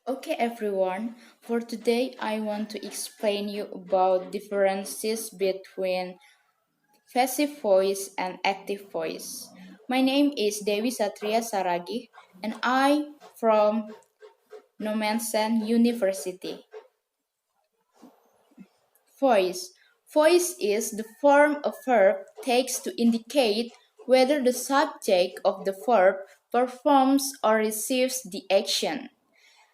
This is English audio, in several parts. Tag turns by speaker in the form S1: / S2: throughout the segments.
S1: Okay everyone, for today I want to explain you about differences between passive voice and active voice. My name is Dewi Satria Saragi and I from Nomensen University. Voice. Voice is the form a verb takes to indicate whether the subject of the verb performs or receives the action.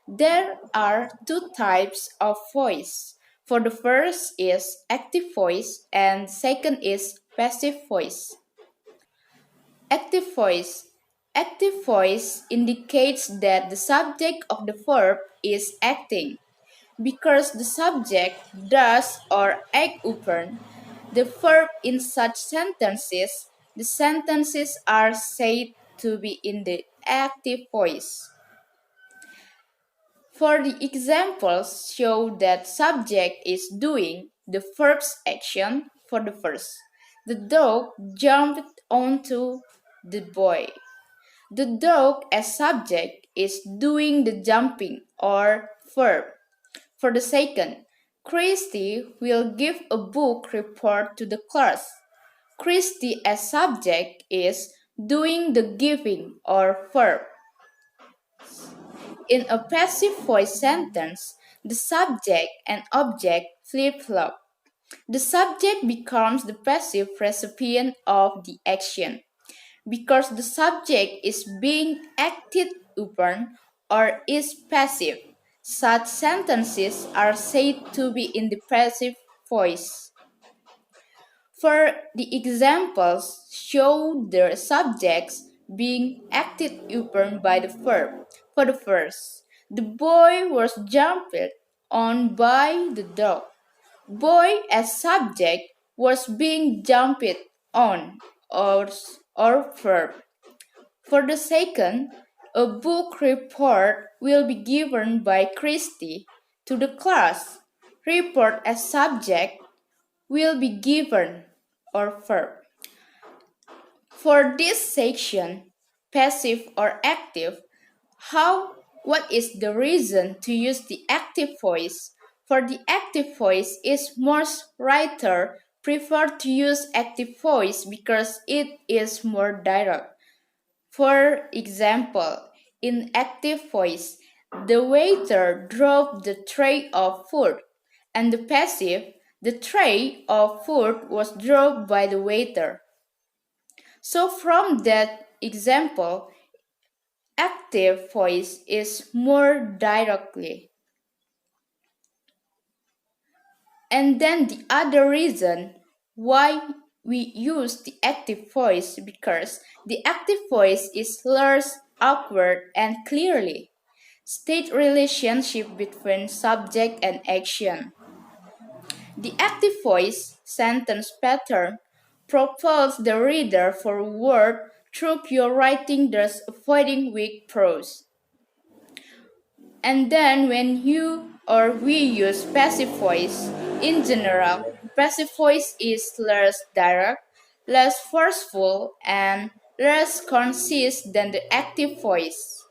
S1: There are two types of voice. For the first is active voice and second is passive voice. Active voice. Active voice indicates that the subject of the verb is acting. Because the subject does or act upon the verb in such sentences, the sentences are said to be in the active voice. For the examples show that subject is doing the verb's action for the first. The dog jumped onto the boy. The dog as subject is doing the jumping or verb. For the second, Christy will give a book report to the class. Christy as subject is doing the giving or verb. In a passive voice sentence, the subject and object flip-flop. The subject becomes the passive recipient of the action. Because the subject is being acted upon or is passive, such sentences are said to be in the passive voice. For the examples, show the subjects being acted upon by the verb. For the first, the boy was jumped on by the dog. Boy as subject was being jumped on or verb. For the second, a book report will be given by Christy to the class. Report as subject will be given or verb. For this section, passive or active, what is the reason to use the active voice? For the active voice is most writer prefer to use active voice because it is more direct. For example, in active voice, the waiter dropped the tray of food, and the passive, the tray of food was dropped by the waiter. So from that example, active voice is more directly. And then the other reason why we use the active voice because the active voice is less awkward and clearly state relationship between subject and action. The active voice sentence pattern propels the reader forward through pure writing, thus avoiding weak prose. And then when you or we use passive voice, in general, passive voice is less direct, less forceful, and less concise than the active voice.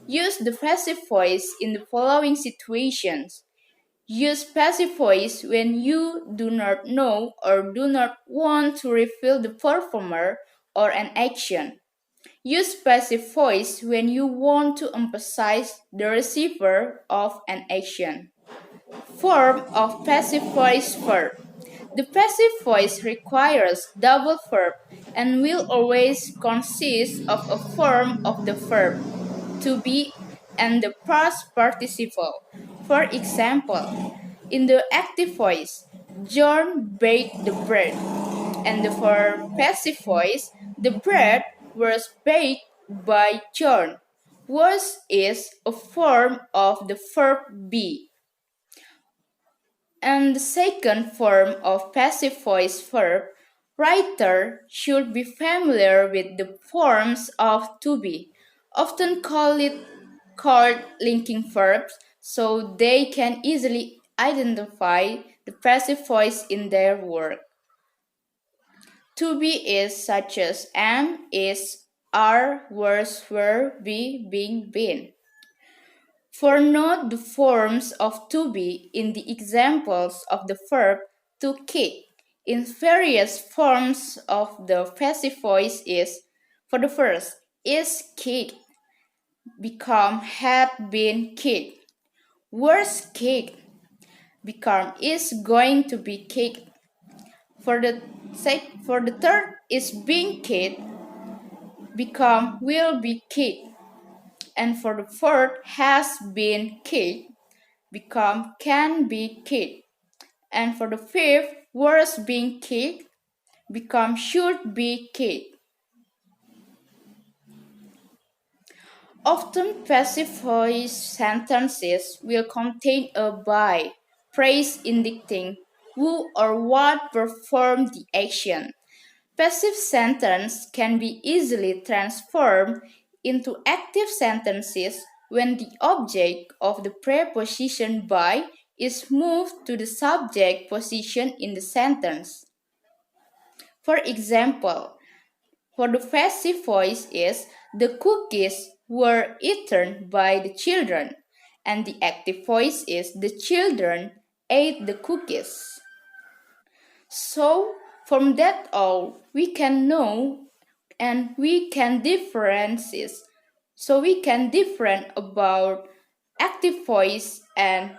S1: Use the passive voice in the following situations. Use passive voice when you do not know or do not want to reveal the performer or an action. Use passive voice when you want to emphasize the receiver of an action. Form of passive voice verb. The passive voice requires double verb and will always consist of a form of the verb to be and the past participle. For example, in the active voice, John baked the bread, and for passive voice, the bread was baked by John. Was is a form of the verb be. And the second form of passive voice verb, writer should be familiar with the forms of to be, often called linking verbs, so they can easily identify the passive voice in their work. To be is such as am, is, are, was, were, be, being, been. For note the forms of to be in the examples of the verb to kick. In various forms of the passive voice is, for the first, is kicked, become had been kicked. Was kicked, become is going to be kicked. For the third is being kicked, become will be kicked. And for the fourth has been kicked, become can be kicked. And for the fifth, was being kicked, become should be kicked. Often passive voice sentences will contain a by, phrase indicating who or what performed the action. Passive sentence can be easily transformed into active sentences when the object of the preposition by is moved to the subject position in the sentence. For example, for the passive voice is the cookies were eaten by the children, and the active voice is the children ate the cookies. So, from that all, we can know and we can differentiate. So we can different about active voice and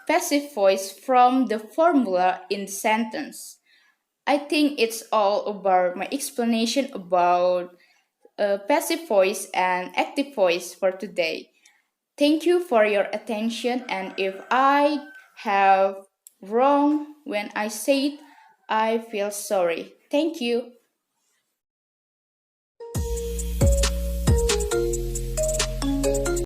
S1: passive voice from the formula in the sentence. I think it's all about my explanation about passive voice and active voice for today. Thank you for your attention, and if I have wrong when I say it, I feel sorry. Thank you.